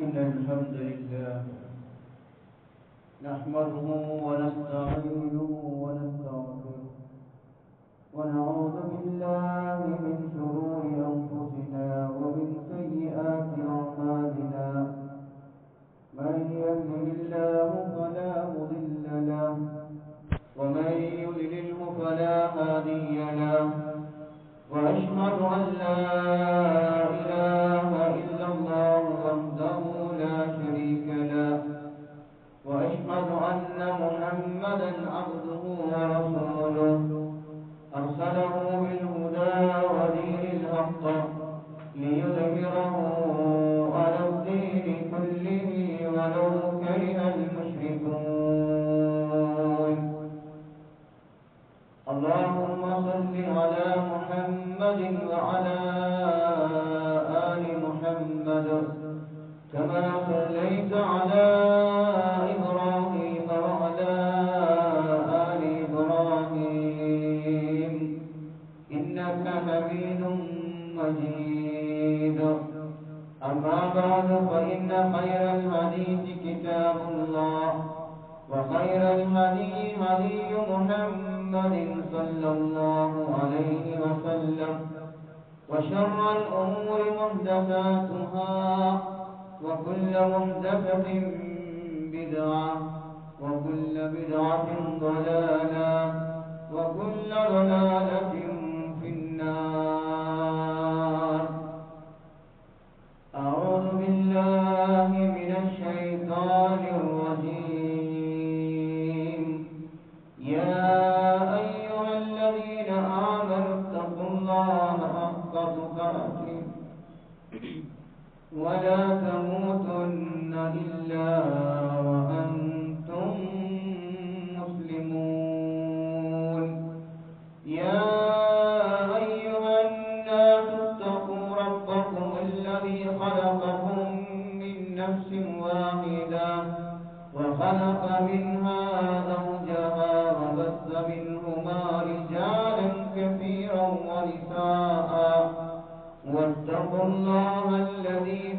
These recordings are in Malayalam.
إن الحمد لله نحمده ونستعينه ونستغفره ونعوذ بالله من شرور أنفسنا ومن سيئات أعمالنا من يهده الله فلا مضل له ومن يضلله فلا هادي له وأشهد أن لا إله إلا الله وحده لا شريك له وأشهد أن محمدا عبده ورسوله أرسله بالهدى ودين الحق ليظهره على الدين كله ولو كره المشركون اللهم صل على محمد وعلى آل محمد كما صليت على إبراهيم وعلى آل إبراهيم إنك حميد مجيد أما بعد فإن خير الحديث كتاب الله وخير الهدي هدي محمد صلى الله عليه وسلم وشر الأمور محدثاتها وكل محدثة بدعة وكل بدعة ضلالة وكل ضلالة في النار أعوذ بالله من الشيطان الرجيم يا أيها الذين آمنوا اتقوا الله حق تقاته ولا تموتن إلا وأنتم مسلمون يا أيها الناس اتقوا ربكم الذي خلقكم من نفس واحدة وخلق منها زوجها وبث منهما رجالا كثيرا ونساء واتقوا الله الذي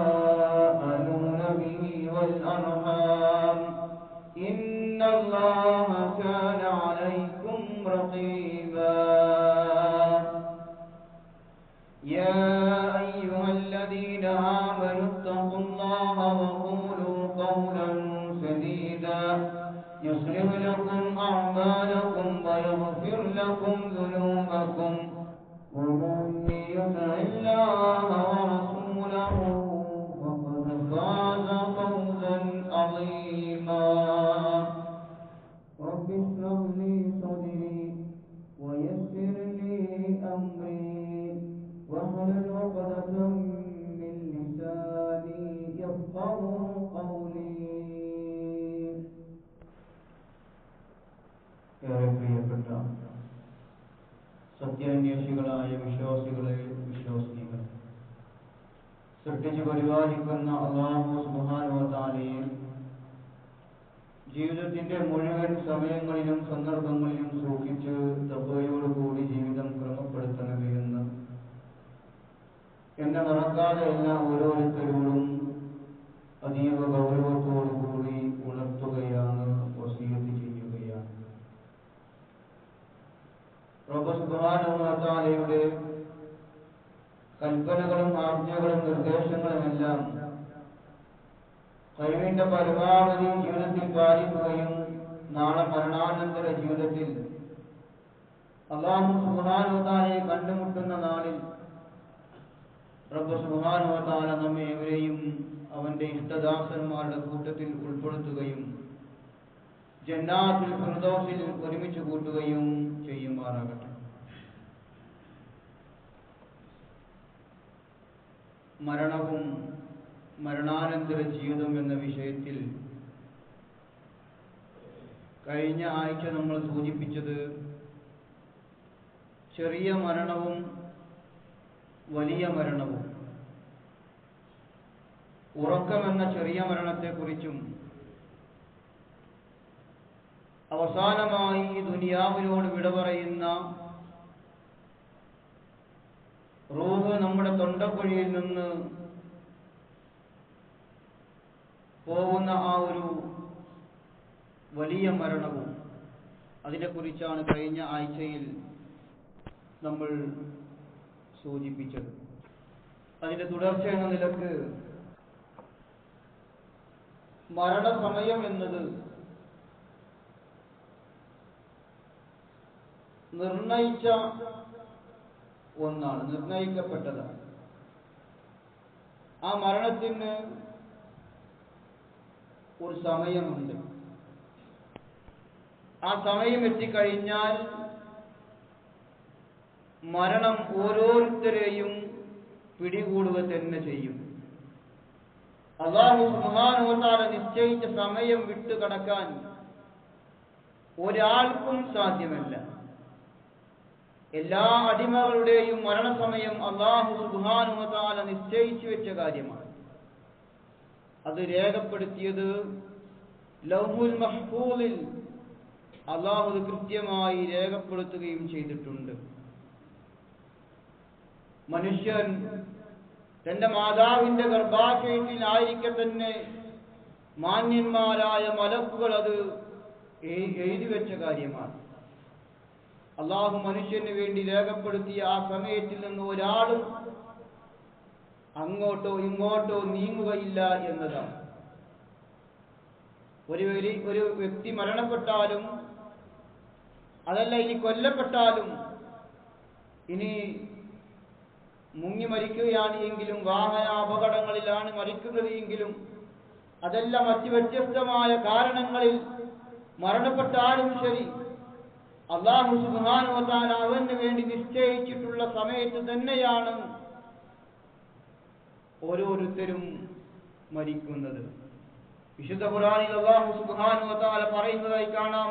تساءلون به والأرحام إن الله كان عليكم رقيبا يا أيها الذين آمنوا اتقوا الله وقولوا قولا سديدا يصلح لكم أعمالكم ويغفر لكم ذنوبكم ومن يطع الله ورسوله فقد فاز فوزا عظيما رب اشرح لي صدري ويسر لي أمري واحلل عقدة من لساني يفقهوا قولي ഏറെ പ്രിയപ്പെട്ട സത്യാന്വേഷികളായ വിശ്വാസികളെ വിശ്വാസികൾ സൃഷ്ടിച്ചു പരിപാലിക്കുന്ന അല്ലാഹു സുബ്ഹാനഹു വ തആലയെ ജീവിതത്തിന്റെ മുഴുവൻ സമയങ്ങളിലും സന്ദർഭങ്ങളിലും സൂക്ഷിച്ച് തഖ്വയോടുകൂടി ജീവിതം ക്രമപ്പെടുത്തണമേ എന്നെ മറക്കാതെ എല്ലാ ഓരോരുത്തരോടും അതീവ ഗൗരവത്തോടുകൂടി ഉണർത്തുകയാണ്, വസിയത്ത് ചെയ്യുകയാണ്. റബ്ബ് സുബ്ഹാനഹു വ തആലയുടെ കൽപ്പനകളും ആജ്ഞകളും നിർദ്ദേശങ്ങളുമെല്ലാം കഴിവിന്റെ പരമാവധി ജീവിതത്തിൽ പാലിക്കുകയും നാളെ മരണാനന്തര ജീവിതത്തിൽ അല്ലാഹു സുബ്ഹാനഹു വ തആലയെ കണ്ടുമുട്ടുന്ന നാളിൽ റബ്ബ് സുബ്ഹാനഹു വ തആല നമ്മെ ഏവരെയും അവന്റെ ഇഷ്ടദാസന്മാരുടെ കൂട്ടത്തിൽ ഉൾപ്പെടുത്തുകയും ജന്നാത്തുൽ ഫിർദൗസിൽ ഒരുമിച്ച് കൂട്ടുകയും ചെയ്യുമാറാകട്ടെ. മരണവും മരണാനന്തര ജീവിതം എന്ന വിഷയത്തിൽ കഴിഞ്ഞ ആഴ്ച നമ്മൾ സൂചിപ്പിച്ചത് ചെറിയ മരണവും വലിയ മരണവും, ഉറക്കമെന്ന ചെറിയ മരണത്തെക്കുറിച്ചും അവസാനമായി ഈ ദുനിയാവിനോട് വിട പറയുന്ന റൂഹ് നമ്മുടെ തൊണ്ടക്കുഴിയിൽ നിന്ന് പോകുന്ന ആ ഒരു വലിയ മരണവും അതിനെക്കുറിച്ചാണ് കഴിഞ്ഞ ആഴ്ചയിൽ നമ്മൾ സൂചിപ്പിച്ചത്. അതിന്റെ തുടർച്ച എന്ന നിലക്ക് മരണസമയം എന്നത് നിർണയിച്ച ഒന്നാണ്, നിർണയിക്കപ്പെട്ടതാണ്. ആ മരണത്തിന് ഒരു സമയമുണ്ട്. ആ സമയം എത്തിക്കഴിഞ്ഞാൽ മരണം ഓരോരുത്തരെയും പിടികൂടുക തന്നെ ചെയ്യും. അല്ലാഹു സുബ്ഹാനഹു വ തആല നിശ്ചയിച്ച സമയം വിട്ടുകടക്കാൻ ഒരാൾക്കും സാധ്യമല്ല. എല്ലാ അടിമകളുടെയും മരണസമയം അല്ലാഹു സുബ്ഹാനഹു വ തആല നിശ്ചയിച്ചു വെച്ച കാര്യമാണ്. അത് രേഖപ്പെടുത്തിയത് ലൗഹുൽ മഹ്ഫൂളിൽ അല്ലാഹു കൃത്യമായി രേഖപ്പെടുത്തുകയും ചെയ്തിട്ടുണ്ട്. മനുഷ്യൻ തന്റെ മാതാവിന്റെ ഗർഭാശയത്തിൽ ആയിരിക്കെ തന്നെ മാന്യന്മാരായ മലക്കുകൾ അത് എഴുതി വെച്ച കാര്യമാണ്. അല്ലാഹു മനുഷ്യന് വേണ്ടി രേഖപ്പെടുത്തിയ ആ സമയത്തിൽ നിന്ന് ഒരാളും അങ്ങോട്ടോ ഇങ്ങോട്ടോ നീങ്ങുകയില്ല എന്നതാണ്. ഒരു വ്യക്തി മരണപ്പെട്ടാലും അതല്ല ഇനി കൊല്ലപ്പെട്ടാലും ഇനി മുങ്ങി മരിക്കുകയാണ് എങ്കിലും വാഹന അപകടങ്ങളിലാണ് മരിക്കുന്നത് എങ്കിലും അതല്ല മറ്റ് വ്യത്യസ്തമായ കാരണങ്ങളിൽ മരണപ്പെട്ടാലും ശരി അല്ലാഹു സുബ്ഹാനഹു വ തആല അവന് വേണ്ടി നിശ്ചയിച്ചിട്ടുള്ള സമയത്ത് തന്നെയാണ് ഓരോരുത്തരും മരിക്കുന്നത്. വിശുദ്ധ ഖുർആനിൽ അല്ലാഹു സുബ്ഹാനഹു വ തആല പറയുന്നതായി കാണാം,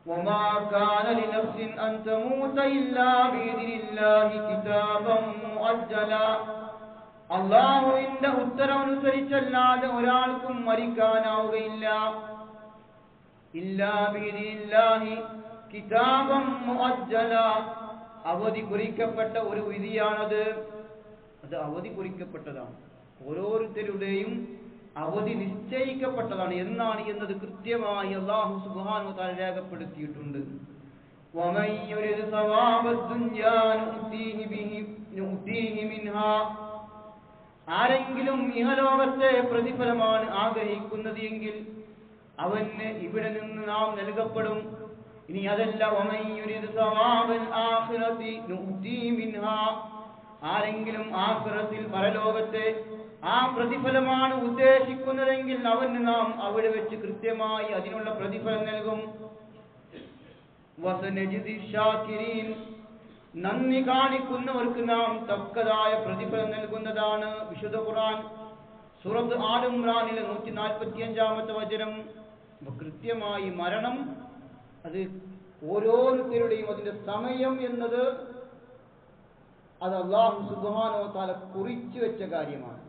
വമാ കാന ലിനഫ്സിൻ അൻ തമൂത ഇല്ലാ ബിഇദ്നില്ലാഹി കിതാബൻ മുഅജ്ജല. അല്ലാഹുവിന്റെ ഉത്തരവനുസരിച്ചല്ലാതെ ഒരാൾക്കും മരിക്കാനാവുകയില്ല. ഇല്ലാ ബിഇദ്നില്ലാഹി കിതാബൻ മുഅജ്ജല, അവധി കുറിക്കപ്പെട്ട ഒരു വിധിയാണത്. അത് അവധി കുറിക്കപ്പെട്ടതാണ്. ഓരോരുത്തരുടെയും അവധി നിശ്ചയിക്കപ്പെട്ടതാണ്. എന്നാണ് എന്നത് കൃത്യമായി അല്ലാഹു സുബ്ഹാനഹു വ തആല രേഖപ്പെടുത്തിയിട്ടുണ്ട്. വമൻ യുരിദ് സവാബദ് ദുനിയാ നുഅ്തീഹി മിൻഹാ. ആരെങ്കിലും ഇഹലോകത്തെ പ്രതിഫലമാണ് ആഗ്രഹിക്കുന്നത് എങ്കിൽ അവന് ഇവിടെ നിന്ന് നാം നൽകപ്പെടും. ഇനി അതല്ല, വമൻ യുരിദ് സവാബൽ ആഖിറതി നുഅ്തീഹി മിൻഹാ. ആരെങ്കിലും ആഖിറത്തിൽ പരലോകത്തെ ആ പ്രതിഫലമാണ് ഉദ്ദേശിക്കുന്നതെങ്കിൽ അവന് നാം അവിടെ വെച്ച് കൃത്യമായി അതിനുള്ള പ്രതിഫലം നൽകും. വസനജിദി ശാകിരീൻ. നന്ദി കാണിക്കുന്നവർക്ക് നാം തക്കതായ പ്രതിഫലം നൽകുന്നതാണ്. വിശുദ്ധ ഖുർആൻ സൂറത്ത് ആൽ ഇംറാനിലെ 145-ാമത്തെ വചനം. കൃത്യമായി മരണം അത് ഓരോരുത്തരുടെയും അതിന്റെ സമയം എന്നത് അത് അല്ലാഹു സുബ്ഹാനഹു വ തആല കുറിച്ചു വെച്ച കാര്യമാണ്.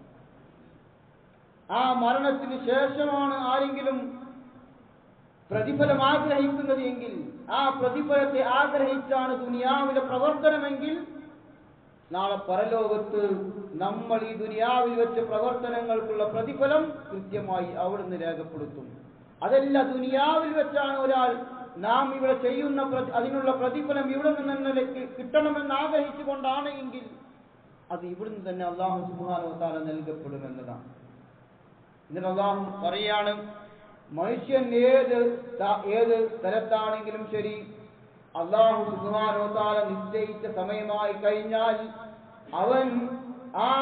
ആ മരണത്തിന് ശേഷമാണ് ആരെങ്കിലും പ്രതിഫലം ആഗ്രഹിക്കുന്നത് എങ്കിൽ ആ പ്രതിഫലത്തെ ആഗ്രഹിച്ചാണ് ദുനിയാവിലെ പ്രവർത്തനമെങ്കിൽ നാളെ പരലോകത്ത് നമ്മൾ ഈ ദുനിയാവിൽ വെച്ച പ്രവർത്തനങ്ങൾക്കുള്ള പ്രതിഫലം കൃത്യമായി അവിടുന്ന് രേഖപ്പെടുത്തും. അതല്ല ദുനിയാവിൽ വെച്ചാണ് ഒരാൾ നാം ഇവിടെ ചെയ്യുന്ന അതിനുള്ള പ്രതിഫലം ഇവിടെ നിന്ന് കിട്ടണമെന്ന് ആഗ്രഹിച്ചുകൊണ്ടാണ് എങ്കിൽ അത് ഇവിടുന്ന് തന്നെ അല്ലാഹു സുബ്ഹാനഹു വ തആല നൽകപ്പെടുമെന്നതാണ്. എന്നിട്ട് അല്ലാഹു പറയാണ്, മനുഷ്യൻ ഏത് സ്ഥലത്താണെങ്കിലും ശരി അല്ലാഹു സുബ്ഹാനഹു വ തആല നിശ്ചയിച്ച സമയമായി കഴിഞ്ഞാൽ അവൻ ആ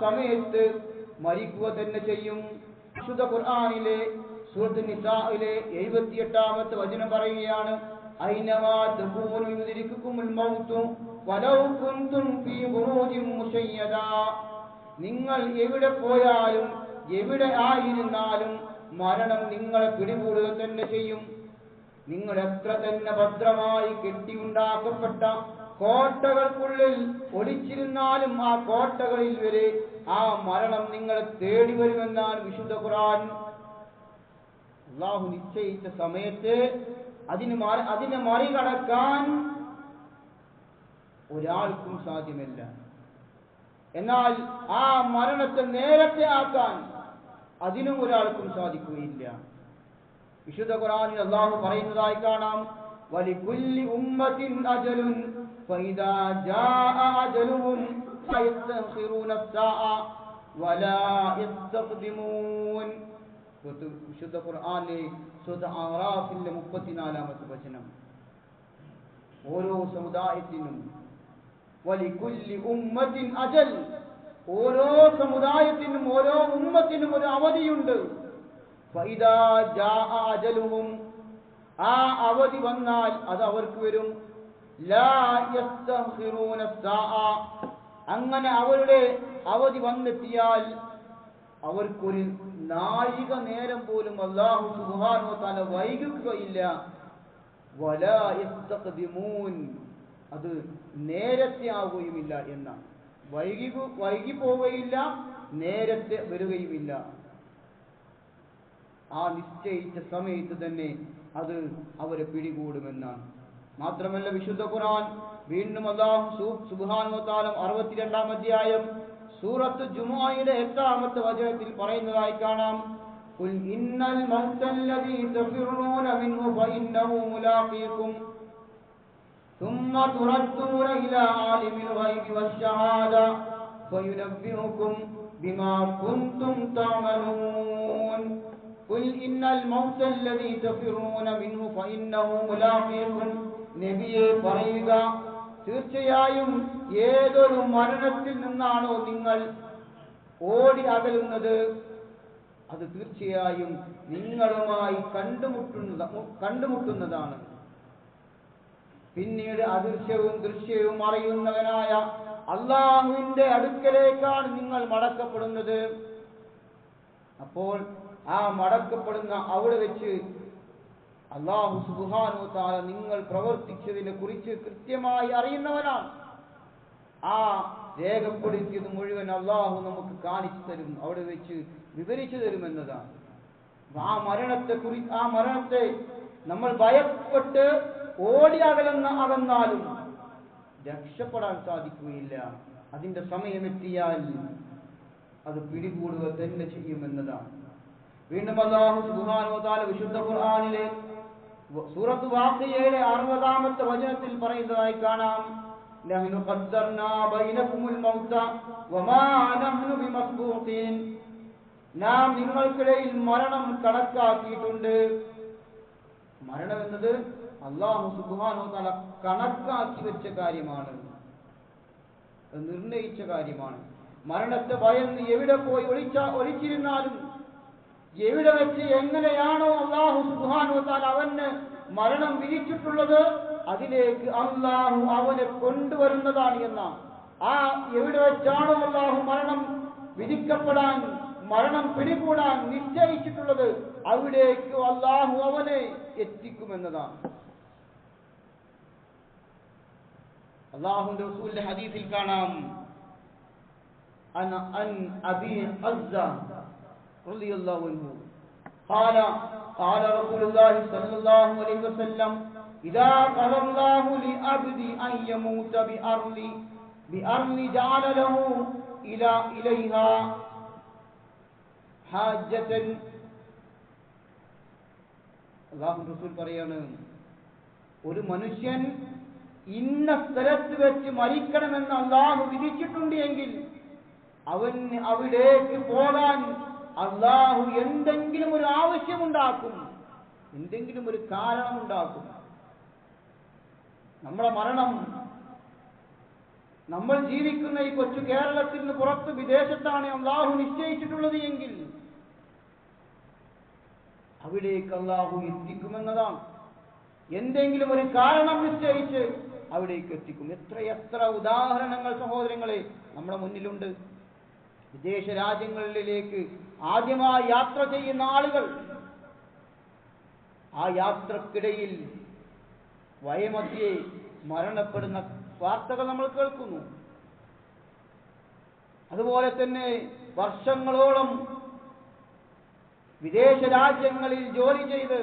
സമയത്ത് മരിക്കുക തന്നെ ചെയ്യും. വിശുദ്ധ ഖുർആനിലെ സൂറത്ത് നിസാഇലെ 78-ാമത്തെ വചനം പറയുകയാണ്, ഐനമാ തകൂനു യുദ്രികുകുമുൽ മൗതു വലൗ കുൻതും ഫീ ബുറൂജിൻ മുശയ്യദാ. നിങ്ങൾ എവിടെ പോയാലും എവിടെ ആയിരുന്നാലും മരണം നിങ്ങളെ പിടികൂടുക തന്നെ ചെയ്യും. നിങ്ങൾ എത്ര തന്നെ ഭദ്രമായി കെട്ടിയുണ്ടാക്കപ്പെട്ട കോട്ടകൾക്കുള്ളിൽ ഒളിച്ചിരുന്നാലും ആ കോട്ടകളിൽ വരെ ആ മരണം നിങ്ങളെ തേടി വരുമെന്നാണ് വിശുദ്ധ ഖുർആൻ. അല്ലാഹു നിശ്ചയിച്ച സമയത്ത് അതിനെ മറികടക്കാൻ ഒരാൾക്കും സാധ്യമല്ല. എന്നാൽ ആ മരണത്തെ നേരത്തെ ആക്കാൻ അതിനും ഒരാൾക്കും സാധിക്കുകയില്ല. വിശുദ്ധ ഖുർആനിൽ അല്ലാഹു പറയുന്നതായി കാണാം, വലികുല്ലി ഉമ്മത്തിൻ അജലുൻ ഫഇദാ ജാഅ അജലുഹും ഫയസ്തഖിറൂന الساعة വലാ യസ്തഖ്ദിമൂൻ. വിശുദ്ധ ഖുർആനിലെ സൂറത്ത് അറാഫിലെ 34-ാമത്തെ വചനം. ഓരോ സമുദായത്തിനും വലികുല്ലി ഉമ്മത്തിൻ അജൽ, ഓരോ സമുദായത്തിനും ഓരോ ഉമ്മത്തിനും ഒരു അവധിയുണ്ട്. ഫഇദാ ജാഅ അജലുഹും, ആ അവധി വന്നാൽ അത് അവർക്ക് വരും. ലാ യസ്തഖിറൂന الساعة, അങ്ങനെ അവരുടെ അവധി വന്നെത്തിയാൽ അവർക്കൊരു നാഴിക നേരം പോലും അല്ലാഹു സുബ്ഹാനഹു വ തആല വൈകിക്കുകയില്ല. വലാ യസ്തഖ്ദിമൂൻ, അത് നേരത്തെ ആവുകയുമില്ല എന്നാണ്. വൈകി പോവുകയില്ല, നേരത്തെ വരികയുമില്ല. ആ നിശ്ചയിച്ച സമയത്ത് തന്നെ അത് അവരെ പിടികൂടുമെന്നാണ്. മാത്രമല്ല വിശുദ്ധ ഖുർആൻ വീണ്ടും അല്ലാഹു സുബ്ഹാനഹു വ തആല 62-ാം അധ്യായം സൂറത്ത് ജുമുഅയുടെ 8-ാമത്തെ വചനത്തിൽ പറയുന്നതായി കാണാം, ഖുൽ ഇന്നൽ മൗതല്ലദീ തഫിറൂന മിൻഹു ഫഇന്നഹു മുലാഖീകും ثم تردون إلى عالم الغيب والشهادة فينبئكم بما كنتم تعملون. قل إن الموت الذي تفرون منه فإنه ملاقيكم. നബിയെ പറയുക, തീർച്ചയായും ഏതൊരു മരണത്തിൽ നിന്നാണോ നിങ്ങൾ ഓടി അകലുന്നത്, അത് തീർച്ചയായും നിങ്ങളുമായി കണ്ടുമുട്ടുന്നതാണ്. പിന്നീട് അദൃശ്യവും ദൃശ്യവും അറിയുന്നവനായ അല്ലാഹുവിന്റെ അടുക്കലേക്കാണ് നിങ്ങൾ മടക്കപ്പെടുന്നത്. അപ്പോൾ ആ മടക്കപ്പെടുന്ന അവിടെ വെച്ച് അല്ലാഹു സുബ്ഹാനഹു വ തആല നിങ്ങൾ പ്രവർത്തിച്ചതിനെ കുറിച്ച് കൃത്യമായി അറിയുന്നവനാണ്. ആ രേഖപ്പെടുത്തിയത് മുഴുവൻ അല്ലാഹു നമുക്ക് കാണിച്ചു തരും, അവിടെ വെച്ച് വിവരിച്ചു തരുമെന്നതാണ്. ആ മരണത്തെ നമ്മൾ ഭയപ്പെട്ട് ഓടി അകന്നാലും രക്ഷപ്പെടാൻ സാധിക്കുകയില്ല. അതിന്റെ സമയമെത്തിയാൽ അത് പിടികൂടുക തന്നെ ചെയ്യുമെന്നതാണ്. വീണ്ടും അല്ലാഹു സുബ്ഹാനഹു വ തആല വിശുദ്ധ ഖുർആനിലെ സൂറത്ത് വാഖിയയുടെ 60-ാമത്തെ വചനത്തിൽ പറയുന്നതായി കാണാം, നഹ്നു ഖദ്ദർനാ ബൈനകുമുൽ മൗത വമാ നഹ്നു ബിമസ്ബൂഖീൻ. നാം നിങ്ങൾക്കിടയിൽ മരണം കണക്കാക്കിയിട്ടുണ്ട്. മരണം എന്നത് അല്ലാഹു സുബ്ഹാനഹു വ തആല കണക്കാക്കി വെച്ച കാര്യമാണ്, നിർണയിച്ച കാര്യമാണ്. മരണത്തെ ഭയന്ന് എവിടെ പോയി ഒളിച്ചിരുന്നാലും, എവിടെ വെച്ച് എങ്ങനെയാണോ അല്ലാഹു സുബ്ഹാനഹു വ തആല അവന് മരണം വിധിച്ചിട്ടുള്ളത് അതിലേക്ക് അല്ലാഹു അവനെ കൊണ്ടുവരുന്നതാണ് എന്ന ആ എവിടെ വെച്ചാണോ അല്ലാഹു മരണം വിധിക്കപ്പെടാൻ, മരണം പിടികൂടാൻ നിശ്ചയിച്ചിട്ടുള്ളത് അവിടേക്ക് അല്ലാഹു അവനെ എത്തിക്കുമെന്നതാണ്. അല്ലാഹുവിന്റെ റസൂലിന്റെ ഹദീസിൽ കാണാം, അൻ അബീ അസ്സ റളിയല്ലാഹു അൻഹു قال رسول الله صلى الله عليه وسلم إذا قضى الله لعبد أن يموت بأرض جعل له إليها حاجة. അല്ലാഹു റസൂൽ പറയാണ്, ഒരു മനുഷ്യൻ ഇന്ന സ്ഥലത്ത് വെച്ച് മരിക്കണമെന്ന് അല്ലാഹു വിധിച്ചിട്ടുണ്ട് എങ്കിൽ അവന് അവിടേക്ക് പോകാൻ അല്ലാഹു എന്തെങ്കിലും ഒരു ആവശ്യമുണ്ടാക്കും, എന്തെങ്കിലും ഒരു കാരണമുണ്ടാക്കും. നമ്മുടെ മരണം നമ്മൾ ജീവിക്കുന്ന ഈ കൊച്ചു കേരളത്തിൽ നിന്ന് പുറത്ത് വിദേശത്താണ് അല്ലാഹു നിശ്ചയിച്ചിട്ടുള്ളത് എങ്കിൽ അവിടേക്ക് അല്ലാഹു എത്തിക്കുമെന്നതാണ്. എന്തെങ്കിലും ഒരു കാരണം നിശ്ചയിച്ച് അവിടേക്ക് എത്തിക്കും. എത്ര ഉദാഹരണങ്ങൾ സഹോദരങ്ങളെ നമ്മുടെ മുന്നിലുണ്ട്. വിദേശ രാജ്യങ്ങളിലേക്ക് ആദ്യമായി യാത്ര ചെയ്യുന്ന ആളുകൾ ആ യാത്രക്കിടയിൽ വയമധ്യേ മരണപ്പെടുന്ന വാർത്തകൾ നമ്മൾ കേൾക്കുന്നു. അതുപോലെ തന്നെ വർഷങ്ങളോളം വിദേശ രാജ്യങ്ങളിൽ ജോലി ചെയ്ത്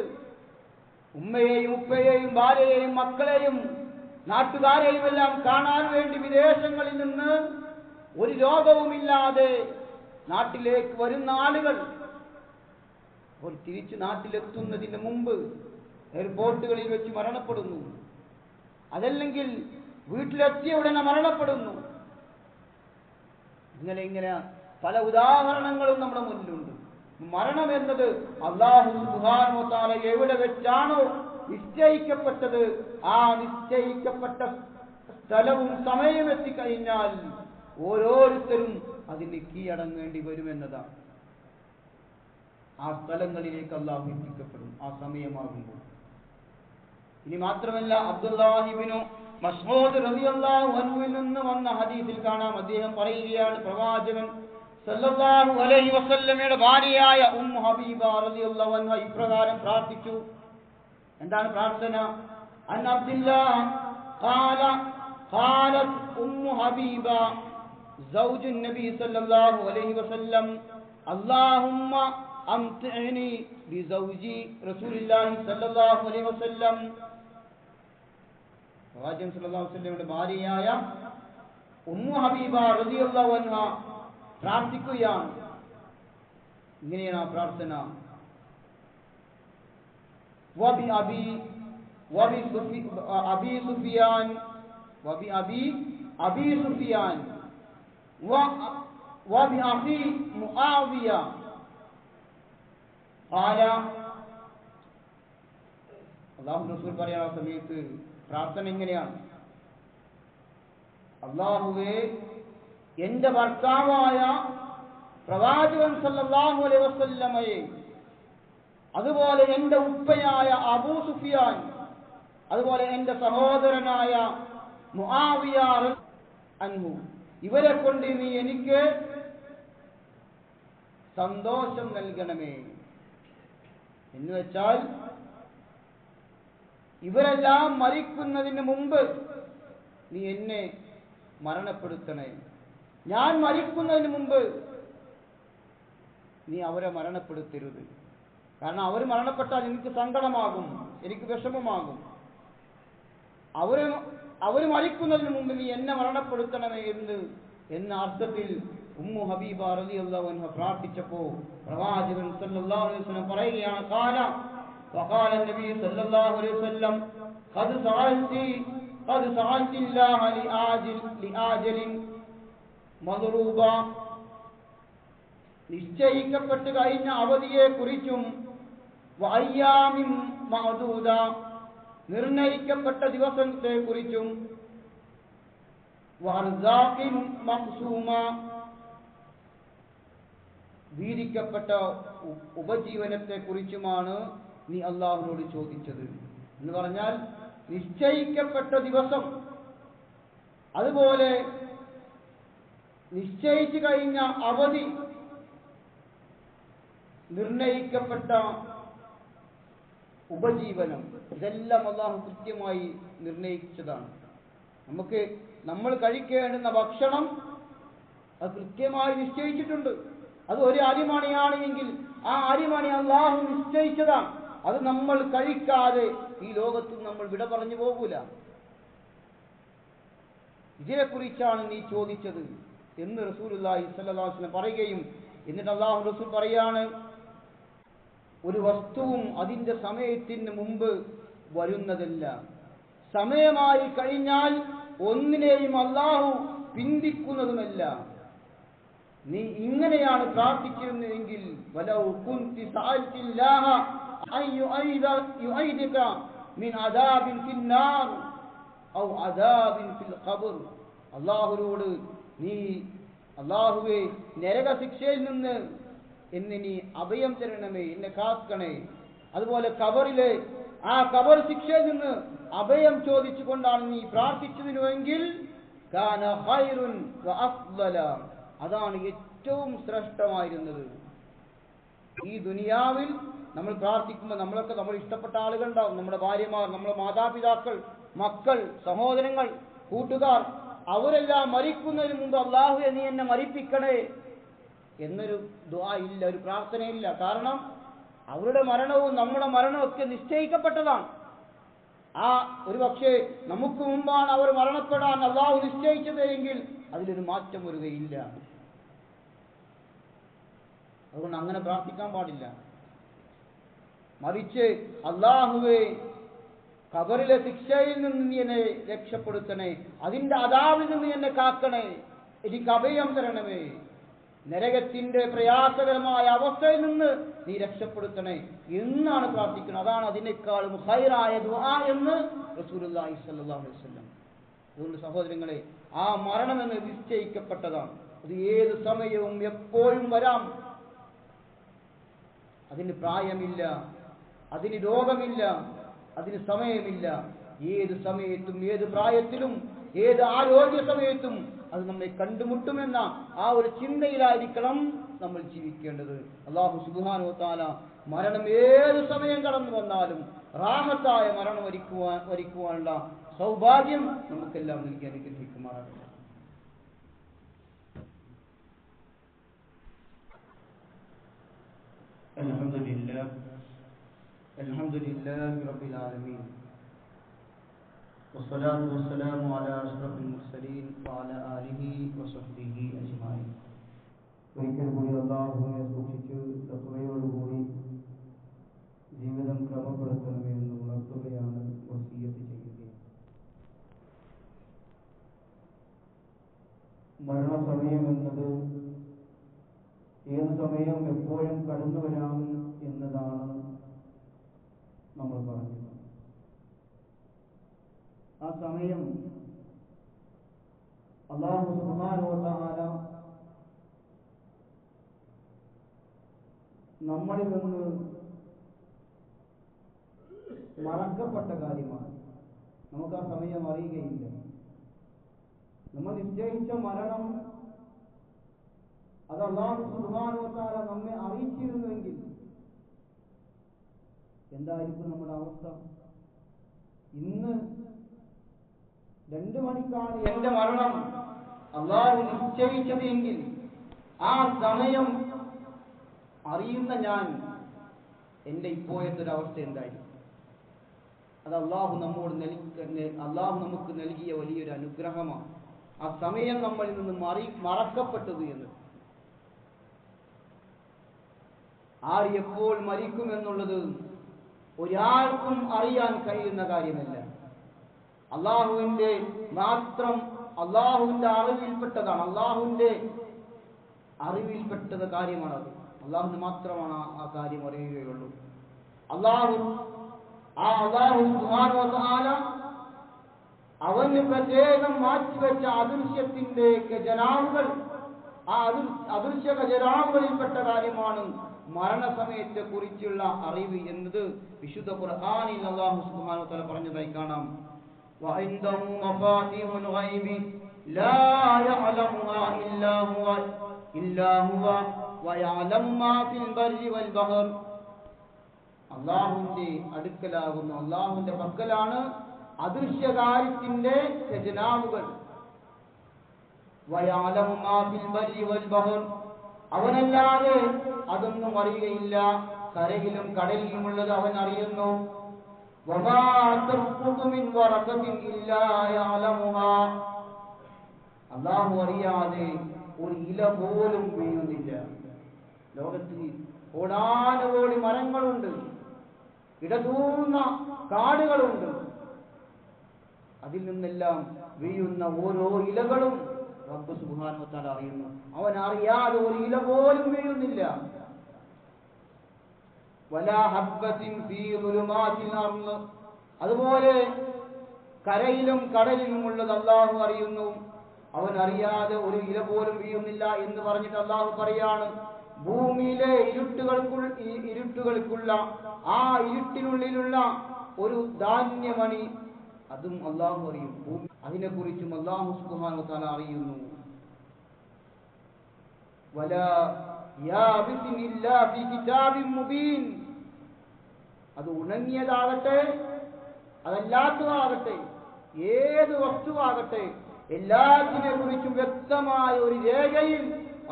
ഉമ്മയെയും ഉപ്പയെയും ഭാര്യയെയും മക്കളെയും നാട്ടുകാരെയും എല്ലാം കാണാൻ വേണ്ടി വിദേശങ്ങളിൽ നിന്ന് ഒരു രോഗവുമില്ലാതെ നാട്ടിലേക്ക് വരുന്ന ആളുകൾ അവർ തിരിച്ചു നാട്ടിലെത്തുന്നതിന് മുമ്പ് എയർപോർട്ടുകളിൽ വെച്ച് മരണപ്പെടുന്നു, അതല്ലെങ്കിൽ വീട്ടിലെത്തിയ ഉടനെ മരണപ്പെടുന്നു. ഇങ്ങനെ പല ഉദാഹരണങ്ങളും നമ്മുടെ മുന്നിലുണ്ട്. മരണം എന്നത് അല്ലാഹു സുബ്ഹാനഹു വ തആല എവിടെ വെച്ചാണോ നിശ്ചയിക്കപ്പെട്ടത്, ആ നിശ്ചയിക്കപ്പെട്ട സ്ഥലവും സമയം എത്തിക്കഴിഞ്ഞാൽ ഓരോരുത്തരും അതിന് കീഴടങ്ങേണ്ടി വരുമെന്നതാണ്. ആ സ്ഥലങ്ങളിലേക്ക് അല്ലാഹു എത്തിക്കപ്പെടും ആ സമയമാകുമ്പോൾ. ഇനി മാത്രമല്ല, അബ്ദുല്ലാഹി ഇബ്നു മസ്ഊദ് റളിയല്ലാഹു അൻഹുവിൽ നിന്ന് വന്ന ഹദീസിൽ കാണാം, അദ്ദേഹം പറയുകയാണ്, പ്രവാചകൻ സല്ലല്ലാഹു അലൈഹി വസല്ലമയുടെ ഭാര്യയായ ഉമ്മു ഹബീബ റളിയല്ലാഹു അൻഹ ഇപ്രകാരം പ്രാർത്ഥിച്ചു. എന്താണ് പ്രാർത്ഥന? അൻ അബ്ദുല്ലാഹ് ഖാലത് ഉമ്മു ഹബീബ സൗജുൻ നബി സല്ലല്ലാഹു അലൈഹി വസല്ലം അല്ലാഹുമ്മ അംതിഅനി ബിസൗജി റസൂലുള്ളാഹി സല്ലല്ലാഹു അലൈഹി വസല്ലം. പ്രവാചകൻ സല്ലല്ലാഹു അലൈഹി വസല്ലമയുടെ ഭാര്യയായ ഉമ്മു ഹബീബ റളിയല്ലാഹു അൻഹ പ്രാർത്ഥിക്കുകയാണ്. ഇങ്ങനെയാണ് ആ പ്രാർത്ഥന: വബി അബി സുഫിയാൻ വബി അഖി മുആവിയ. അല്ലാഹു റസൂൽ പറയുന്ന സമയത്ത് പ്രാർത്ഥന എങ്ങനെയാണ്? അല്ലാഹുവേ, എന്റെ ഭർത്താവായ പ്രവാചകൻ സല്ലല്ലാഹു അലൈഹി വസല്ലമയെ, അതുപോലെ എന്റെ ഉപ്പയായ അബൂ സുഫിയാൻ, അതുപോലെ എന്റെ സഹോദരനായ മുആവിയ അൻഹു, ഇവരെ കൊണ്ട് നീ എനിക്ക് സന്തോഷം നൽകണമേ. എന്ന് വെച്ചാൽ ഇവരെല്ലാം മരിക്കുന്നതിന് മുമ്പ് നീ എന്നെ മരണപ്പെടുത്തണേ. ഞാൻ മരിക്കുന്നതിന് മുമ്പ് നീ അവരെ മരണപ്പെടുത്തരുത്. കാരണം അവർ മരണപ്പെട്ടാൽ എനിക്ക് സങ്കടമാകും, എനിക്ക് വിഷമമാകും. അവർ മരിക്കുന്നതിന് മുമ്പ് നീ എന്നെ മരണപ്പെടുത്തണമേ എന്ന അർത്ഥത്തിൽ ഉമ്മു ഹബീബ റളിയല്ലാഹു അൻഹ പ്രാർത്ഥിച്ചപ്പോൾ പ്രവാചകൻ സല്ലല്ലാഹു അലൈഹി വസല്ലം പറയുകയാണ്, وقال النبي صلى الله عليه وسلم قد سألت الله لآجل مضروبا. നിശ്ചയിക്കപ്പെട്ടു കഴിഞ്ഞ അവധിയെ കുറിച്ചും വഅയ്യാമിൻ മഅദൂദ, നിർണയിക്കപ്പെട്ട ദിവസത്തെ കുറിച്ചും വഅർസാഖിൻ മഖ്സൂമ, വീതിക്കപ്പെട്ട ഉപജീവനത്തെ കുറിച്ചുമാണ് നീ അല്ലാഹുവിനോട് ചോദിച്ചത്. എന്ന് പറഞ്ഞാൽ നിശ്ചയിക്കപ്പെട്ട ദിവസം, അതുപോലെ നിശ്ചയിച്ചു കഴിഞ്ഞ അവധി, നിർണയിക്കപ്പെട്ട ഉപജീവനം, ഇതെല്ലാം അല്ലാഹു കൃത്യമായി നിർണയിച്ചതാണ്. നമ്മൾ കഴിക്കേണ്ടുന്ന ഭക്ഷണം അത് കൃത്യമായി നിശ്ചയിച്ചിട്ടുണ്ട്. അത് ഒരു അരിമണിയാണ് എങ്കിൽ ആ അരിമണി അല്ലാഹു നിശ്ചയിച്ചതാണ്. അത് നമ്മൾ കഴിക്കാതെ ഈ ലോകത്ത് നമ്മൾ വിട പറഞ്ഞു പോകൂല. ഇതിനെക്കുറിച്ചാണ് നീ ചോദിച്ചത് എന്ന് റസൂലുള്ളാഹി സ്വല്ലല്ലാഹു അലൈഹി വസല്ലം പറയുകയും, എന്നിട്ട് അല്ലാഹു റസൂൽ പറയാണ്, ഒരു വസ്തുവും അതിന്റെ സമയത്തിന് മുമ്പ് വരുന്നതല്ല. സമയമായി കഴിഞ്ഞാൽ ഒന്നിനെയും അല്ലാഹു പിന്തിക്കുന്നതുമല്ല. നീ ഇങ്ങനെയാണ് പ്രാർത്ഥിക്കുന്നതെങ്കിൽ വലൗ കുൻതി സഅൽതില്ലാഹ അൻ യുഈദക മിൻ അദാബിൻ ഫിന്നാർ ഔ അദാബിൻ ഫിൽ ഖബർ. അല്ലാഹുവോട് നീ, അല്ലാഹുവേ, നരക ശിക്ഷയിൽ നിന്ന് എന്നെ നീ അഭയം തരണമേ, എന്നെ കാക്കണേ. അതുപോലെ ഖബറിലെ ആ ഖബർ ശിക്ഷയിൽ നിന്ന് അഭയം ചോദിച്ചുകൊണ്ടാണ് നീ പ്രാർത്ഥിച്ചതിനുവെങ്കിൽ കാന ഖൈറുൻ വ അഫ്ളല, അതാണ് ഏറ്റവും ശ്രേഷ്ഠമായിരുന്നത്. ഈ ദുനിയാവിൽ നമ്മൾ പ്രാർത്ഥിക്കുമ്പോൾ നമ്മൾ ഇഷ്ടപ്പെട്ട ആളുകൾ ഉണ്ടാവും. നമ്മുടെ ഭാര്യമാർ, നമ്മുടെ മാതാപിതാക്കൾ, മക്കൾ, സഹോദരങ്ങൾ, കൂട്ടുകാർ, അവരെല്ലാം മരിക്കുന്നതിന് മുമ്പ് അല്ലാഹുവേ നീ എന്നെ മരിപ്പിക്കണേ എന്നൊരു ദുആ ഇല്ല, ഒരു പ്രാർത്ഥനയില്ല. കാരണം അവരുടെ മരണവും നമ്മുടെ മരണവും ഒക്കെ നിശ്ചയിക്കപ്പെട്ടതാണ്. ഒരു പക്ഷേ നമുക്ക് മുമ്പാണ് അവർ മരണപ്പെടാൻ അല്ലാഹു നിശ്ചയിച്ചത് എങ്കിൽ അതിലൊരു മാറ്റം വരികയില്ല. അതുകൊണ്ട് അങ്ങനെ പ്രാർത്ഥിക്കാൻ പാടില്ല. മറിച്ച് അല്ലാഹുവേ ഖബറിലെ ശിക്ഷയിൽ നിന്ന് നീ എന്നെ രക്ഷപ്പെടുത്തണേ, അതിന്റെ അദാബിൽ നിന്ന് എന്നെ കാക്കണേ, എനിക്ക് അഭയം തരണമേ, നരകത്തിന്റെ പ്രയാസകരമായ അവസ്ഥയിൽ നിന്ന് നീ രക്ഷപ്പെടുത്തണേ എന്നാണ് പ്രാർത്ഥിക്കുന്നത്. അതാണ് അതിനേക്കാളും ഖൈറായ ദുആ എന്ന് റസൂലുള്ളാഹി സ്വല്ലല്ലാഹു അലൈഹി വസല്ലം. അതുകൊണ്ട് സഹോദരങ്ങളെ, ആ മരണമെന്ന് നിശ്ചയിക്കപ്പെട്ടതാണ്. അത് ഏത് സമയവും എപ്പോഴും വരാം. അതിന് പ്രായമില്ല, അതിന് രോഗമില്ല, അതിന് സമയമില്ല. ഏത് സമയത്തും ഏത് പ്രായത്തിലും ഏത് ആരോഗ്യ സമയത്തും അത് നമ്മെ കണ്ടുമുട്ടുമെന്ന ആ ഒരു ചിന്തയിലായിരിക്കണം നമ്മൾ ജീവിക്കേണ്ടത്. അല്ലാഹു സുബ്ഹാനഹു വ തആല മരണം ഏത് സമയം കടന്നു വന്നാലും റാഹത്തായ മരണം വരിക്കുവാനുള്ള സൗഭാഗ്യം നമുക്കെല്ലാം നൽകി അനുഗ്രഹിക്കുമാറാകട്ടെ. അൽഹംദുലില്ലാഹി റബ്ബിൽ ആലമീൻ വസ്സലാത്തു വസ്സലാമു അലാ അഷ്റഫിൽ മുർസലീൻ വഅലാ ആലിഹി വസഹ്ബിഹി അജ്മഈൻ. ഒരിക്കൽ കൂടി അല്ലാഹുവിനെ സൂക്ഷിച്ച് തഖ്വയോടുകൂടി ജീവിതം ക്രമപ്പെടുത്തണമെന്ന് ഉണർത്തുകയാണ്, വസിയ്യത്ത് ചെയ്യുകയാണ്. മരണസമയം എന്നത് ഏത് സമയം എപ്പോഴും കടന്നു വരാം എന്നതാണ് നമ്മൾ പറഞ്ഞത്. ആ സമയം അല്ലാഹു സുബ്ഹാനഹു വ തആല നമ്മളിൽ നിന്ന് മറക്കപ്പെട്ട കാര്യമാണ്. നമുക്ക് ആ സമയം അറിയുകയില്ല. നമ്മൾ നിശ്ചയിച്ച മരണം അത് അല്ലാഹു സുബ്ഹാനഹു വ തആല നമ്മെ അറിയിച്ചിരുന്നുവെങ്കിൽ എന്തായിരിക്കും നമ്മുടെ അവസ്ഥ? ഇന്ന് 2 മണിക്കാണ് എന്റെ മരണം അല്ലാഹു നിശ്ചയിച്ചത് എങ്കിൽ ആ സമയം അറിയുന്ന ഞാൻ എന്റെ ഇപ്പോഴത്തെ ഒരു അവസ്ഥ എന്തായിരിക്കും? അത് അല്ലാഹു നമുക്ക് നൽകിയ വലിയൊരു അനുഗ്രഹമാണ്. ആ സമയം നമ്മളിൽ നിന്ന് മറക്കപ്പെട്ടത് എന്ന്. ആര് എപ്പോൾ മരിക്കുമെന്നുള്ളത് ഒരാൾക്കും അറിയാൻ കഴിയുന്ന കാര്യമല്ല. അല്ലാഹുവിന്റെ അറിവിൽപ്പെട്ടതാണ്. അല്ലാഹുവിന്റെ അറിവിൽപ്പെട്ടത് കാര്യമാണത്. അല്ലാഹുവിന് മാത്രമാണ് ആ കാര്യം അറിയുകയുള്ളൂ. അല്ലാഹു സുബ്ഹാനഹു വ തആല അവന് പ്രത്യേകം മാറ്റിവെച്ച അദൃശ്യത്തിന്റെ ഖജനാവുകൾ, ആ അദൃശ്യ ഖജനാവുകളിൽപ്പെട്ട കാര്യമാണ് മരണസമയത്തെ കുറിച്ചുള്ള അറിവ് എന്നത്. വിശുദ്ധ ഖുർആനിൽ അല്ലാഹു സുബ്ഹാനഹു വ തആല പറഞ്ഞതായി കാണാം. വഇൻദഹു മഫാത്തിഹുൽ ഗൈബി ലാ യഅലമുഹാ ഇല്ലാ ഹുവ വയഅലമു മാ ഫിൽ ബർരി വൽ ബഹർ. അല്ലാഹുവിന്റെ അടുക്കലാകുന്നു, അല്ലാഹുവിന്റെ പക്കലാണ് അദൃശ്യകാര്യത്തിന്റെ ഖജനാവുകൾ. വയഅലമു മാ ഫിൽ ബർരി വൽ ബഹർ, അവനല്ലാതെ അതൊന്നും അറിയുകയില്ല. കരയിലും കടലിലുമുള്ളത് അവൻ അറിയുന്നു. വമാ തസ്ഖുതു മിൻ വറഖത്തിൻ ഇല്ലാ യഅലമുഹാ, അല്ലാഹു അറിയാതെ ഒരു ഇല പോലും വീഴുന്നില്ല. ലോകത്തിൽ കോടാനുകോടി മരങ്ങളുണ്ട്, ഇടതൂർന്ന കാടുകളുണ്ട്. അതിൽ നിന്നെല്ലാം വീഴുന്ന ഓരോ ഇലകളും റബ്ബ് സുബ്ഹാനഹു വ തആല അറിയുന്നു. അവൻ അറിയാതെ ഒരു ഇല പോലും വീഴുന്നില്ല. വലാ ഹബ്ബത്തിൻ ഫീ ദുലുമാതിൽ അർള്, അതുപോലെ കരയിലും കടലിലുമുള്ളത് അല്ലാഹു അറിയുന്നു. അവൻ അറിയാതെ ഒരു ഇല പോലും വീഴുന്നില്ല എന്ന് പറഞ്ഞിട്ട് അല്ലാഹു പറയാണ്, ഭൂമിയിലെ ഇരുട്ടുകൾക്കുള്ള ആ ഇരുട്ടിനുള്ളിലുള്ള ഒരു ധാന്യമണി അതും അല്ലാഹു അറിയും. അതിനെക്കുറിച്ചും അല്ലാഹു സുബ്ഹാനഹു വ തആല അറിയുന്നു. വലാ യാബിസിൻ ഇല്ലാ ഫീ കിതാബിൻ മുബീൻ, അത് ഉണങ്ങിയതാകട്ടെ അതല്ലാത്തതാകട്ടെ ഏത് വസ്തുവാകട്ടെ എല്ലാത്തിനെ കുറിച്ചും വ്യക്തമായ ഒരു രേഖയിൽ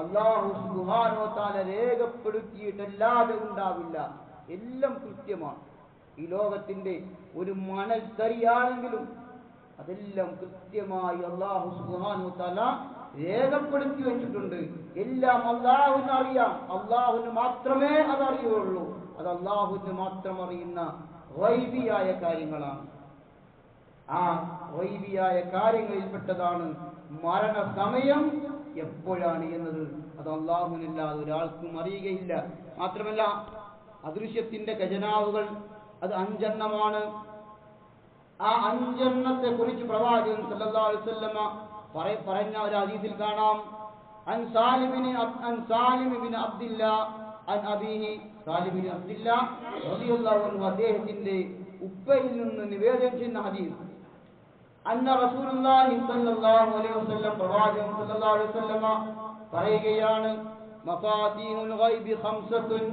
അല്ലാഹു സുബ്ഹാനഹു വ തആല രേഖപ്പെടുത്തിയിട്ടല്ലാതെ ഉണ്ടാവില്ല. എല്ലാം കൃത്യമാണ്. ഈ ലോകത്തിന്റെ ഒരു മണൽ തരിയാണെങ്കിലും അതെല്ലാം കൃത്യമായി അല്ലാഹു സുബ്ഹാനഹു വ തആല രേഖപ്പെടുത്തി വെച്ചിട്ടുണ്ട്. എല്ലാം അല്ലാഹുവിന് അറിയാം. അല്ലാഹുവിന് മാത്രമേ അതറിയുള്ളൂ. അത് അല്ലാഹുവിന് മാത്രം അറിയുന്ന ഗൈബിയായ കാര്യങ്ങളാണ്. ആ ഗൈബിയായ കാര്യങ്ങളിൽപ്പെട്ടതാണ് മരണസമയം എപ്പോഴാണ് എന്നത്. അത് അല്ലാഹുവിനല്ലാതെ ഒരാൾക്കും അറിയുകയില്ല. മാത്രമല്ല അദൃശ്യത്തിന്റെ ഖജനാവുകൾ അത് 5 ആ 5 കുറിച്ച് പ്രവാചകൻ സല്ലല്ലാഹു അലൈഹി വസല്ലമ പറഞ്ഞ ഒരു ഹദീസിൽ കാണാം, അൻ സാലിം ഇബ്നു അബ്ദില്ലാ അൻ അബീഹി, സാലിം ഇബ്നു അബ്ദില്ലാ റളിയല്ലാഹു അൻഹു അദ്ദേഹത്തിന്റെ ഉപ്പയിൽ നിന്ന് നിവേദനം ചെയ്യുന്ന ഹദീസ്, അന്ന റസൂലുള്ളാഹി സ്വല്ലല്ലാഹു അലൈഹി വസല്ലം പ്രവാചകൻ സല്ലല്ലാഹു അലൈഹി വസല്ലമ പറയുകയാണ്, മഫാതീഹുൽ ഗൈബി ഖംസത്തുൻ,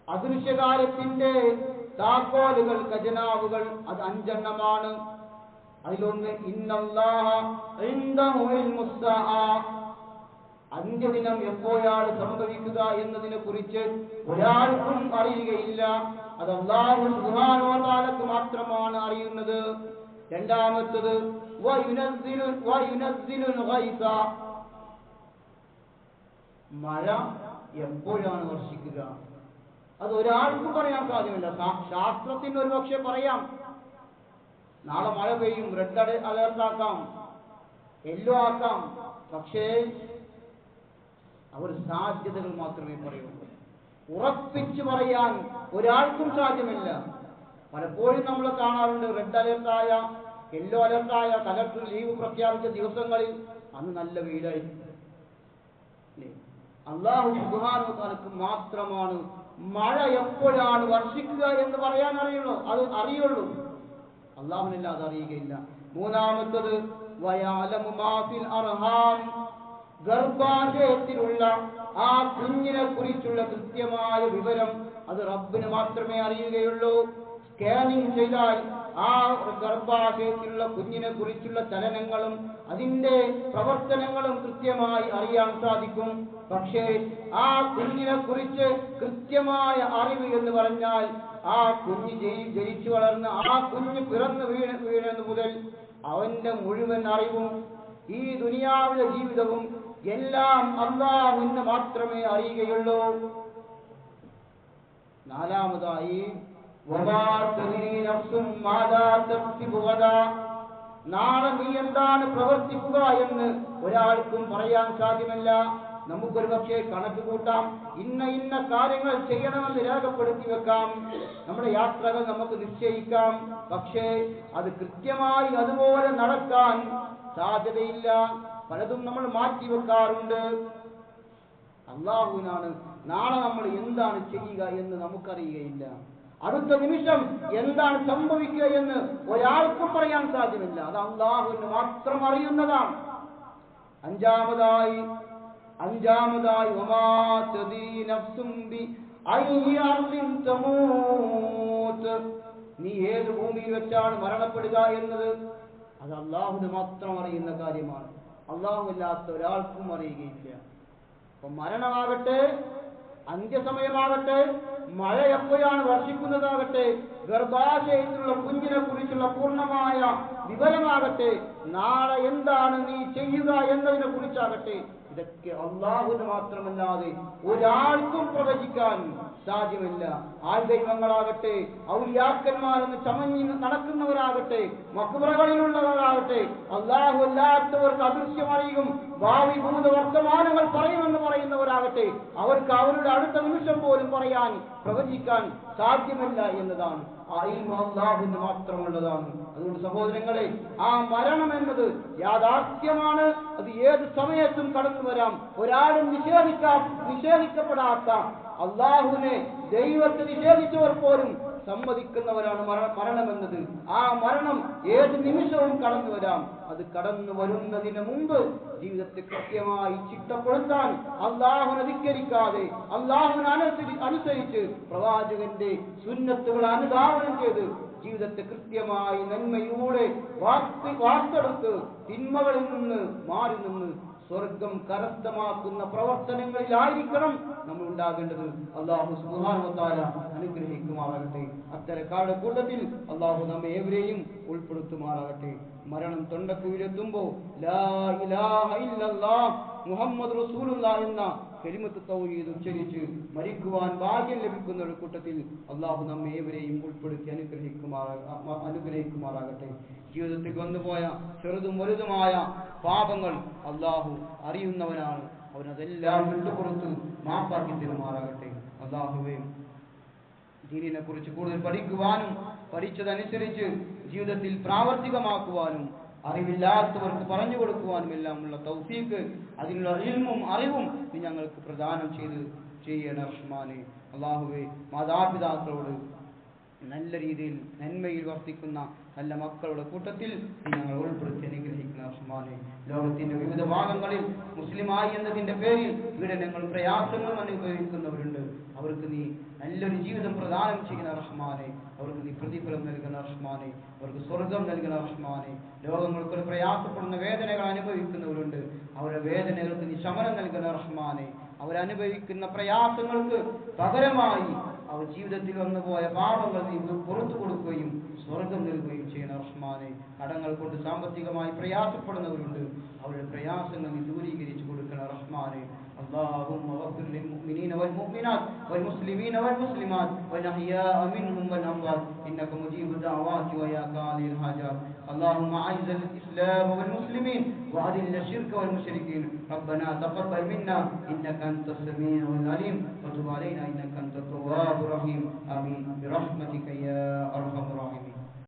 അദൃശ്യകാലത്തിന്റെ താക്കോലുകൾ ഖജനാവുകൾ അത് 5 അതിലൊന്ന് ഇന്നല്ലാഹ ഇൻദഹു ഇൽമുസ് സഅ, അന്ത്യദിനം എപ്പോഴാണ് സംഭവിക്കുക എന്നതിനെ കുറിച്ച് ഒരാൾക്കും അറിയുകയില്ല. അത് അല്ലാഹു സുബ്ഹാനഹു വ തആലക്ക് മാത്രമാണ് അറിയുന്നത്. രണ്ടാമത്തേത് വയുനസ്സിലുൽ ഗൈസ, മഴ എപ്പോഴാണ് വർഷിക്കുക അത് ഒരാൾക്കും പറയാൻ സാധ്യമല്ല. ശാസ്ത്രത്തിന് ഒരു പക്ഷേ പറയാം, നാളെ മഴ പെയ്യും, റെഡ് അലേർട്ട് ആക്കാം, യെല്ലോ ആക്കാം. പക്ഷേ അവർ സാധ്യതകൾ മാത്രമേ പറയുള്ളൂ. ഉറപ്പിച്ചു പറയാൻ ഒരാൾക്കും സാധ്യമല്ല. പലപ്പോഴും നമ്മൾ കാണാറുണ്ട്, റെഡ് അലേർട്ടായ യെല്ലോ അലേർട്ടായ കലക്ടർ ലീവ് പ്രഖ്യാപിച്ച ദിവസങ്ങളിൽ അന്ന് നല്ല വെയിലായിരിക്കും. അല്ലാഹു സുബ്ഹാനഹു വ തആലക്ക് മാത്രമാണ് മഴ എപ്പോഴാണ് വർഷിക്കുക എന്ന് പറയാൻ അറിയുള്ളൂ. അല്ലാഹുവിനല്ലാതെ അറിയുകയില്ല. മൂന്നാമത്തേത് വയഅലമു മാ ഫിൽ അർഹാം, ഗർഭാശയത്തിലുള്ള ആ കുഞ്ഞിനെ കുറിച്ചുള്ള കൃത്യമായ വിവരം അത് റബ്ബിന് മാത്രമേ അറിയുകയുള്ളൂ. സ്കാനിംഗ് ചെയ്താൽ ആ ഗർഭാശയത്തിലുള്ള കുഞ്ഞിനെ കുറിച്ചുള്ള ചലനങ്ങളും അതിന്റെ പ്രവർത്തനങ്ങളും കൃത്യമായി അറിയാൻ സാധിക്കും. പക്ഷേ ആ കുഞ്ഞിനെ കുറിച്ച് കൃത്യമായ അറിവ് എന്ന് പറഞ്ഞാൽ ആ കുഞ്ഞ് ജനിച്ചു വളർന്ന് ആ കുഞ്ഞ് പിറന്നു വീഴുന്നത് മുതൽ അവന്റെ മുഴുവൻ അറിവും ഈ ദുനിയാവിലെ ജീവിതവും എല്ലാം അല്ലാഹുവിന് മാത്രമേ അറിയുകയുള്ളൂ. നാലാമതായി നാളെ നീ എന്താണ് പ്രവർത്തിക്കുക എന്ന് ഒരാൾക്കും പറയാൻ സാധ്യമല്ല. നമുക്കൊരു പക്ഷേ കണക്ക് കൂട്ടാം, ഇന്ന കാര്യങ്ങൾ ചെയ്യണമെന്ന് രേഖപ്പെടുത്തി വെക്കാം, നമ്മുടെ യാത്രകൾ നമുക്ക് നിശ്ചയിക്കാം. പക്ഷേ അത് കൃത്യമായി അതുപോലെ നടക്കാൻ സാധ്യതയില്ല. പലതും നമ്മൾ മാറ്റിവെക്കാറുണ്ട്. അല്ലാഹുവിനാണ് നാളെ നമ്മൾ എന്താണ് ചെയ്യുക എന്ന് നമുക്കറിയുകയില്ല. അടുത്ത നിമിഷം എന്താണ് സംഭവിക്കുക എന്ന് ഒരാൾക്കും പറയാൻ സാധ്യമല്ല. അത് അല്ലാഹുവിന് മാത്രം അറിയുന്നതാണ്. അഞ്ചാമതായി വമാ തദീ നഫ്സും ബി അയ്യി അർദിൻ തമൂത്, നീ ഏത് ഭൂമിയിൽ വെച്ചാണ് മരണപ്പെടുക എന്നത് അത് അല്ലാഹുവിന് മാത്രം അറിയുന്ന കാര്യമാണ്. അല്ലാഹുവല്ലാത്ത ഒരാൾക്കും അറിയുകയില്ല. അപ്പൊ മരണമാകട്ടെ, അന്ത്യസമയമാകട്ടെ, മഴ എപ്പോഴാണ് വർഷിക്കുന്നതാകട്ടെ, ഗർഭാശയത്തിലുള്ള കുഞ്ഞിനെ കുറിച്ചുള്ള പൂർണ്ണമായ വിവരമാകട്ടെ, നാളെ എന്താണ് നീ ചെയ്യുക എന്നതിനെ കുറിച്ചാകട്ടെ, ഇതൊക്കെ അല്ലാഹുവിന് മാത്രമല്ലാതെ ഒരാൾക്കും പ്രവചിക്കാൻ സാധ്യമല്ല. ആൾദൈവങ്ങളാകട്ടെ, ഔലിയാക്കന്മാരെന്ന് ചമഞ്ഞ് നടക്കുന്നവരാകട്ടെ, മഖ്ബറകളിലുള്ളവരാകട്ടെ, അല്ലാഹു അല്ലാത്തവർക്ക് അദൃശ്യമറിയും ഭാവി ഭൂത വർത്തമാനങ്ങൾ പറയുമെന്ന് പറയുന്നവരാകട്ടെ, അവർക്ക് അവരുടെ അടുത്ത നിമിഷം പോലും പറയാൻ പ്രവചിക്കാൻ സാധ്യമല്ല എന്നതാണ്. ആ ഇൽമു അല്ലാഹുവിന് മാത്രമുള്ളതാണ്. അതുകൊണ്ട് സഹോദരങ്ങളെ, ആ മരണം എന്നത് യാഥാർത്ഥ്യമാണ്. അത് ഏത് സമയത്തും കടന്നു വരാം. ഒരാളും നിഷേധിക്കപ്പെടാത്ത, അല്ലാഹുവിനെ ദൈവത്തെ നിഷേധിച്ചവർ പോലും സമ്മതിക്കുന്നവരാണ് മരണമെന്നത്. ആ മരണം ഏത് നിമിഷവും കടന്നു വരാം. അത് കടന്നു വരുന്നതിന് മുമ്പ് ജീവിതത്തെ കൃത്യമായി ചിട്ടപ്പെടുത്താൻ അല്ലാഹുവിനെ ധിക്കരിക്കാതെ അല്ലാഹുവിനെ അനുസരിച്ച് പ്രവാചകന്റെ സുന്നത്തുകൾ അനുധാവനം ചെയ്ത് ജീവിതത്തെ കൃത്യമായി നന്മയിലൂടെ വാർത്തെടുത്ത് തിന്മകളിൽ നിന്ന് മാറി നിന്ന് സ്വർഗം കരസ്ഥമാക്കുന്ന പ്രവർത്തനങ്ങളിലായിരിക്കണം നമ്മൾ ഉണ്ടാകേണ്ടത്. അല്ലാഹു സുബ്ഹാനഹു വ തആല അനുഗ്രഹിക്കുമാറാകട്ടെ. അത്തരക്കാരുടെ കൂട്ടത്തിൽ അല്ലാഹു നമ്മെ ഏവരെയും ഉൾപ്പെടുത്തുമാറാകട്ടെ. മരണം തൊണ്ടക്കുഴിയിലെത്തുമ്പോൾ ലാ ഇലാഹ ഇല്ലല്ലാഹ് മുഹമ്മദ് റസൂലുള്ള എന്ന കലിമത്ത് തൗഹീദ് ഉച്ചരിച്ച് മരിക്കുവാൻ ഭാഗ്യം ലഭിക്കുന്ന ഒരു കൂട്ടത്തിൽ അള്ളാഹു നമ്മെ ഏവരെയും ഉൾപ്പെടുത്തി അനുഗ്രഹിക്കുമാറാകട്ടെ. ജീവിതത്തിൽ വന്നുപോയ ചെറുതും വലുതുമായ പാപങ്ങൾ അള്ളാഹു അറിയുന്നവനാണ്. അവനതെല്ലാം വിട്ടുപുറത്ത് മാപ്പാക്കി തരുമാറാകട്ടെ. അള്ളാഹുവേ, ദീനിനെ കുറിച്ച് കൂടുതൽ പഠിക്കുവാനും പഠിച്ചതനുസരിച്ച് ജീവിതത്തിൽ പ്രാവർത്തികമാക്കുവാനും അറിവില്ലാത്തവർക്ക് പറഞ്ഞു കൊടുക്കുവാനും എല്ലാമുള്ള തൗഫീഖ്, അതിനുള്ള ഇൽമും അറിവും നീ ഞങ്ങൾക്ക് പ്രദാനം ചെയ്യണ റഹ്മാനെ. അള്ളാഹുവേ, മാതാപിതാക്കളോട് നല്ല രീതിയിൽ നന്മയിൽ വർത്തിക്കുന്ന നല്ല മക്കളുടെ കൂട്ടത്തിൽ നീ ഞങ്ങൾ ഉൾപ്പെടുത്തി അനുഗ്രഹിക്കുന്ന റഹ്മാനെ. ലോകത്തിന്റെ വിവിധ ഭാഗങ്ങളിൽ മുസ്ലിമായി എന്നതിന്റെ പേരിൽ പീഡനങ്ങളും പ്രയാസങ്ങളും അനുഭവിക്കുന്നവരുണ്ട്. അവർക്ക് നീ നല്ലൊരു ജീവിതം പ്രദാനം ചെയ്യുന്ന റഹ്മാനെ. അവർക്ക് നീ പ്രതിഫലം നൽകുന്ന റഹ്മാനെ. അവർക്ക് സ്വർഗം നൽകുന്ന റഹ്മാനെ. രോഗങ്ങൾക്കൊരു പ്രയാസപ്പെടുന്ന വേദനകൾ അനുഭവിക്കുന്നവരുണ്ട്. അവരുടെ വേദനകൾക്ക് നീ ശമനം നൽകുന്ന റഹ്മാനെ. അവരനുഭവിക്കുന്ന പ്രയാസങ്ങൾക്ക് പകരമായി അവർ ജീവിതത്തിൽ വന്നുപോയ പാപങ്ങൾ നീ പുറത്തു കൊടുക്കുകയും സ്വർഗം നൽകുകയും ചെയ്യുന്ന റഹ്മാനെ. കടങ്ങൾ കൊണ്ട് സാമ്പത്തികമായി പ്രയാസപ്പെടുന്നവരുണ്ട്. അവരുടെ പ്രയാസങ്ങൾ നീ ദൂരീകരിച്ചു കൊടുക്കുന്ന റഹ്മാനെ. اللهم اغفر للمؤمنين والمؤمنات والمسلمين والمسلمات والأحياء منهم والأموات إنك مجيب الدعوات ويا قاضي الحاجات. اللهم أعز الإسلام والمسلمين وأذل الشرك والمشركين. ربنا تقبل منا إنك أنت السميع العليم وتب علينا إنك أنت التواب الرحيم. آمين برحمتك يا أرحم الراحمين.